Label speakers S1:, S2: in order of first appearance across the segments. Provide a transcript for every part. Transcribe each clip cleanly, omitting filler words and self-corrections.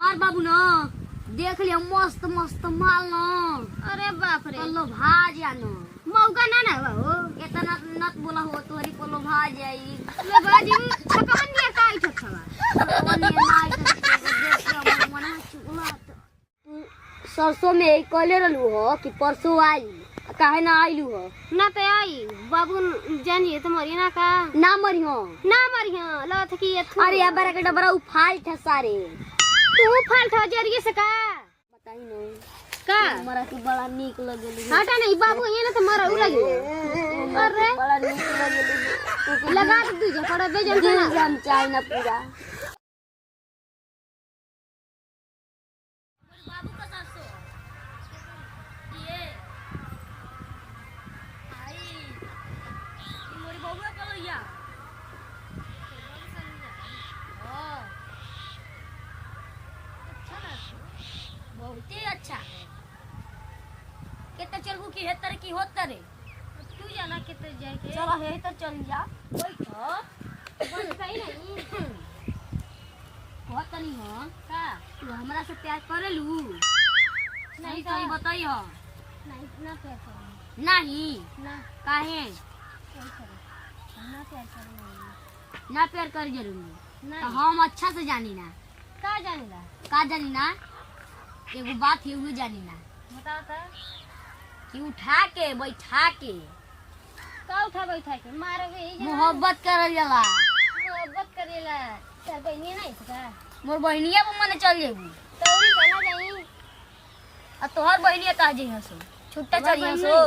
S1: मार बाबू न देख लिया मस्त मस्त माल न।
S2: अरे बाप रे
S1: पल्लो भाजा न
S2: मौका ना ना हो
S1: इतना नत बोला हो तोरी पल्लो भाज जाई
S2: ले बाजी छकवन दिया काई छकवा
S1: तू सरसों में कले रहलू हो कि परसों आई काहे ना आइलू हो?
S2: ना पे आई बाबू जानिए तो मरी ना का
S1: ना मरी हो
S2: लत की
S1: अरे अब बड़ा के डबरा उफाल था सारे
S2: तू फाल था जरिए से का
S1: बताई न
S2: का
S1: हमरा की बड़ा नीक लगेली
S2: हटा नहीं बाबू ये ना तो मरा उ लगी अरे
S1: बड़ा नीक लगेली
S2: लगा दे दीजिए पड़ा बेजन
S1: दिल जान चाहे ना पूरा बाबू का सरसों ये आई मोरी बबुआ का लइया बहुत ही अच्छा कितना चलबू की हेतर की होतर रे
S2: तू जाना कितने जाए के
S1: चलो हेतर चल जा बैठ
S2: बस सही नहीं
S1: बहुत नहीं हो
S2: का
S1: तू हमरा से प्यार करेलू
S2: नहीं
S1: सही बताई हो
S2: नहीं ना प्यार करो
S1: नहीं
S2: ना
S1: काहे
S2: ना प्यार करो
S1: ना प्यार कर जरूरी
S2: नहीं
S1: तो हम अच्छा से जानी ना
S2: का जानेला
S1: का जानी ना एगो बात है वो जानी ना
S2: बताओ तो
S1: कि उठा के बैठा के
S2: का उठा बैठा के मारोगे ये
S1: मोहब्बत करल जाला
S2: मोहब्बत करेला सर बहनी नहीं सका
S1: मोर बहनिया पे मने चल जेबू
S2: तौरी कहना जाई
S1: आ तोहर बहनिया कहा जई हसो छुट्टा चली हसो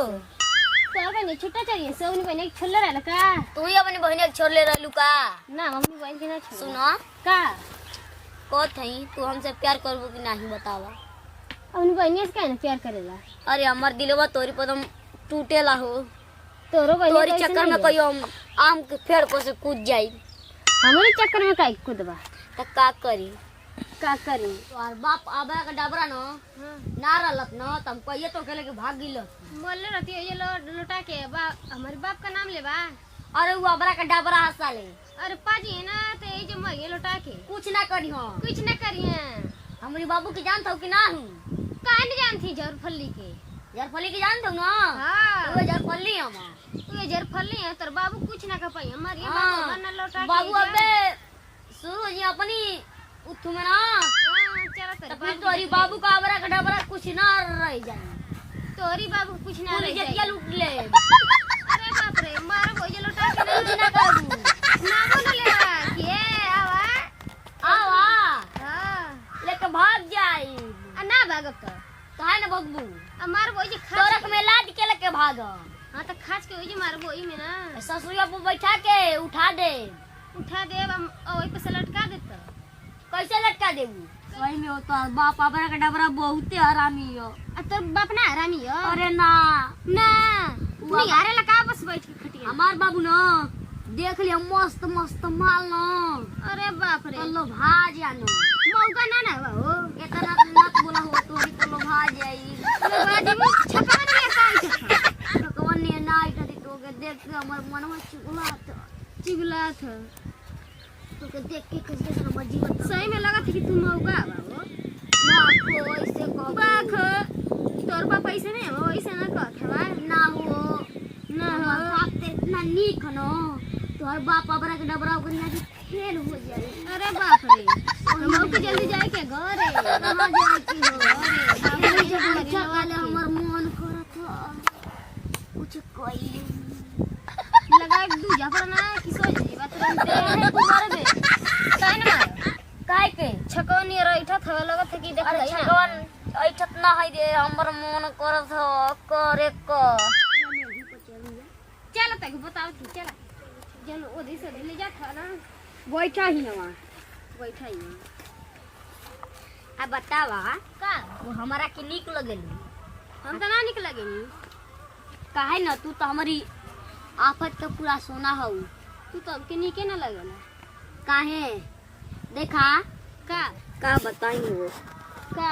S2: तो बहनी छुट्टा चाहिए सोनी बहनी छोड़ रहला का
S1: तू ही अपनी बहनिया के छोड़ ले रहलू का
S2: ना मम्मी बहन के ना छोड़
S1: सुनो
S2: का
S1: कहत हई तू हमसे प्यार करबू कि नहीं बतावा
S2: अपनी बहनी से कहना प्यार करेला
S1: अरे हमर दिलवा तोरी पदम टूटेला हो
S2: तोरो बहनी
S1: तोरी चक्कर में कहियो आम के पेड़ पर से कूद जाई
S2: हमारे चक्कर में काई कूदबा
S1: त का करी
S2: का करी
S1: तोहर बाप आबा का डबरा न ना रहलत न तम कहिए तो के लेके भाग गिल
S2: बोलले रहती है ये लौटा के बा हमारे बाप का नाम ले बा
S1: अरे वो आबरा का डबरा हंसा ले
S2: अरे पाजी है ना तो ये जो मर लौटा के
S1: कुछ ना करी हो
S2: कुछ न करिए
S1: हमरी बाबू की जानत हो कि ना हूँ
S2: काहे न जानती जर फल्ली के
S1: जरफली की जानत हो ना
S2: हां
S1: वो जरफली हम
S2: तू ये जर फल्ली है तोर बाबू कुछ ना कर पाई हमारे
S1: हाँ।
S2: बाबू ना लौटा के
S1: बाबू अबे शुरू जी अपनी उठू में ना
S2: चला
S1: तो
S2: तेरे
S1: फिर तोरी बाबू का आबरा का डबरा कुछ ना रह जाए
S2: तोरी बाबू कुछ ना
S1: पूरी
S2: रह जाए
S1: जतिया लूट ले
S2: अरे बाप रे मार वो ये लौटा के
S1: कुछ ना करू
S2: ना बोल ले के आवा
S1: आवा
S2: हां
S1: लेके भाग जाई
S2: ना भागब तो
S1: काहे ना भगबू
S2: मार वो ये खा
S1: तोरक में लाद के लेके भाग
S2: हां तो खाच के वही मार वो ही में ना
S1: ससुरिया पे बैठा के उठा दे
S2: उठा दे अब ओई पे से लटका दे तो
S1: कैसे लटका देबू सही में हो तो बाप आबरा का डबरा बहुते हरामी हो
S2: तोर बाप ना हरामी हो
S1: अरे ना
S2: ना नहीं हारे लगा बस बैठ के खटिया
S1: हमार बाबू न देख लिया मस्त मस्त माल न
S2: अरे बाप रे
S1: पल्लो भाजा न
S2: मौका ना ना हो
S1: इतना नत बोला हो तोरी पल्लो भाज जाई
S2: ले बाजी छकवन दिया काई छकवा
S1: भगवान ने ना इटा दी तो के देख के हमर मनवा
S2: चिगला था
S1: तो के देख के कैसे हमर जीवन
S2: सही में लगा था कि तू मौका बा
S1: ना को ऐसे कहो
S2: बाख तोर बाप ऐसे नहीं हो ऐसे ना कहत हवा
S1: ना हो
S2: ना
S1: हमर
S2: हो
S1: बाप ते इतना नीक न तोहर बाप आबरा के डबरा ओकरी ना फेल हो जाई
S2: अरे बाप रे हम के जल्दी जाए के घरे
S1: कहां जाई की हो
S2: बाबू
S1: जब
S2: जब
S1: अच्छा वाले हमर मन करत हो कुछ कोई
S2: लगा दूजा पर ना कि सोच जी बात तुरंत तू मार दे काहे ना मार
S1: काय के
S2: छकवन ये रैठा थवा लगत है कि देख
S1: अरे
S2: रही ना
S1: छगवन ऐठत ना है रे हमर मन करत हो करे क
S2: चल तक बताओ तू चल जन ओदी से ले जा था ना
S1: बैठा ही नवा
S2: बैठा ही
S1: आ बतावा
S2: का
S1: वो हमारा के नीक लगेल
S2: हम तो ना निकलेंगे
S1: काहे न तू तो हमारी आफत का पूरा सोना हो
S2: तू तो के नीके ना लगेला
S1: काहे देखा
S2: का
S1: का बताई वो
S2: का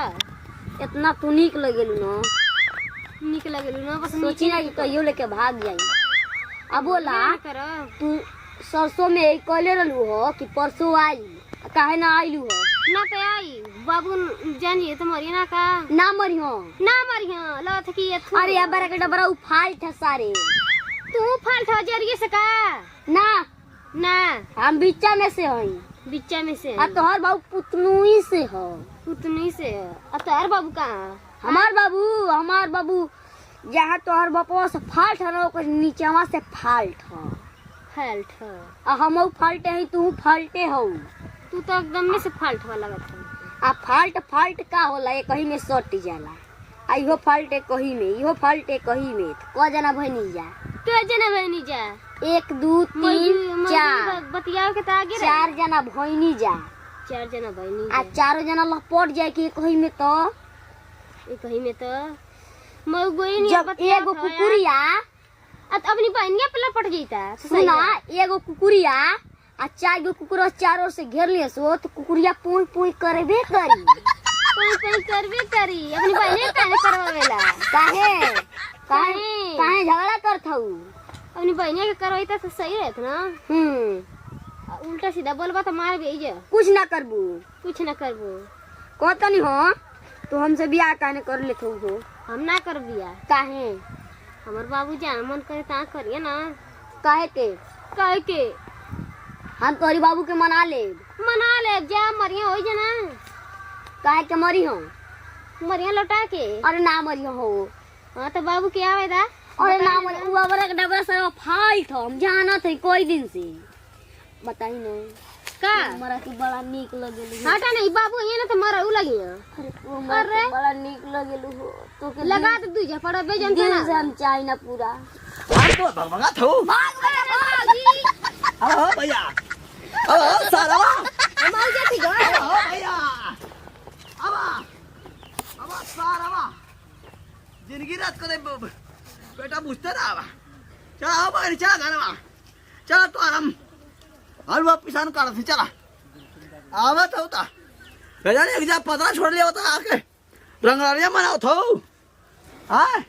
S1: इतना तू नीक लगेलू न
S2: नीक लगेलू ना बस
S1: सोची ना कि कहियो लेके भाग जाई अब बोला
S2: करो
S1: तू सरसों में कले रहलू हो कि परसों आई काहे ना आइलू हो
S2: ना पे आई बाबू जानिए तो मरिए ना का
S1: ना मरियो
S2: ना मरिए लत की
S1: अरे अब बड़ा के डबरा उफाल था सारे
S2: तू फाल्ट हो जरिए से का
S1: ना
S2: ना
S1: हम बिच्चा में से हई
S2: बिच्चा में से
S1: आ तोहर बाबू पुतनुई से हो
S2: उतनी से आ तोहर बाबू कहाँ
S1: हमार बाबू जहाँ तोहर बपवा से फाल्ट है ना ओकर नीचवा से फाल्ट है
S2: फाल्ट है
S1: आ हम फाल्टे हई तू फाल्टे हो
S2: तू तो एकदम में से फाल्ट वाला लगत है
S1: आ फाल्ट का होला ये कहीं में सट जाला आ इहो फाल्टे कहीं में इहो फाल्टे कहीं में क जना भइनी जा
S2: के जना बहनी जा
S1: 1 2 3 4
S2: बतियाओ के तो आगे रहे।
S1: 4 जना भइनी जा
S2: 4 जना बहनी
S1: आ 4 जना लपट जाए कि कहीं में तो
S2: ये कहीं में तो मैं गोई नहीं
S1: जब एगो कुकुरिया
S2: अपनी बहनिया पे लपट जाता
S1: सुना एगो कुकुरिया आ 4 गो कुकुर चारों से घेर लिए सो तो कुकुरिया पोई पोई करबे करी
S2: कोई करबे करी अपनी बहने काहे करवावेला
S1: काहे काहे झगड़ा करत हऊ
S2: अपनी बहनिया के करवाई तो सही रहत ना उल्टा सीधा बोलबा तो मार भी जा
S1: कुछ ना करबू
S2: कुछ ना करबो
S1: कहतनी हो तो हमसे बियाह काहे कर लेत हो
S2: हम ना कर बिया
S1: काहे
S2: हमर बाबू जहाँ मन करे ता करिए ना
S1: काहे के
S2: कह के
S1: हम तोरी बाबू के मना ले
S2: मना ले जा मरिया हो जना
S1: काहे के मरी हो
S2: मरिया लौटा के
S1: अरे ना मरी हो
S2: हाँ तो बाबू के आवे दा
S1: अरे ना मरी उ अबरा के डबरा से फाइट हम जानत है कोई दिन से बताई ना
S2: का
S1: हमरा के बड़ा नीक लगेलु
S2: हटा नहीं बाबू ये ना तो मरा उ लगी
S1: अरे बड़ा नीक लगेलु हो तो के
S2: लगा दे दूजा पर बेजन
S1: दिल
S2: ना
S1: से हम चाही ना पूरा
S3: आज तो भगभगा थू आओ भैया आओ सारावा
S2: हम आ जाती गो
S3: आओ भैया अब सारावा जिंदगी रात को बेटा बुझते ना आवा चला आओ भाई चला गाना चला तो आराम हलवा पिसान काढ़ थी चला आवत होता बेटा ने एक जा पतरा छोड़ लिया होता आके रंगरालिया मनाओ थो हाँ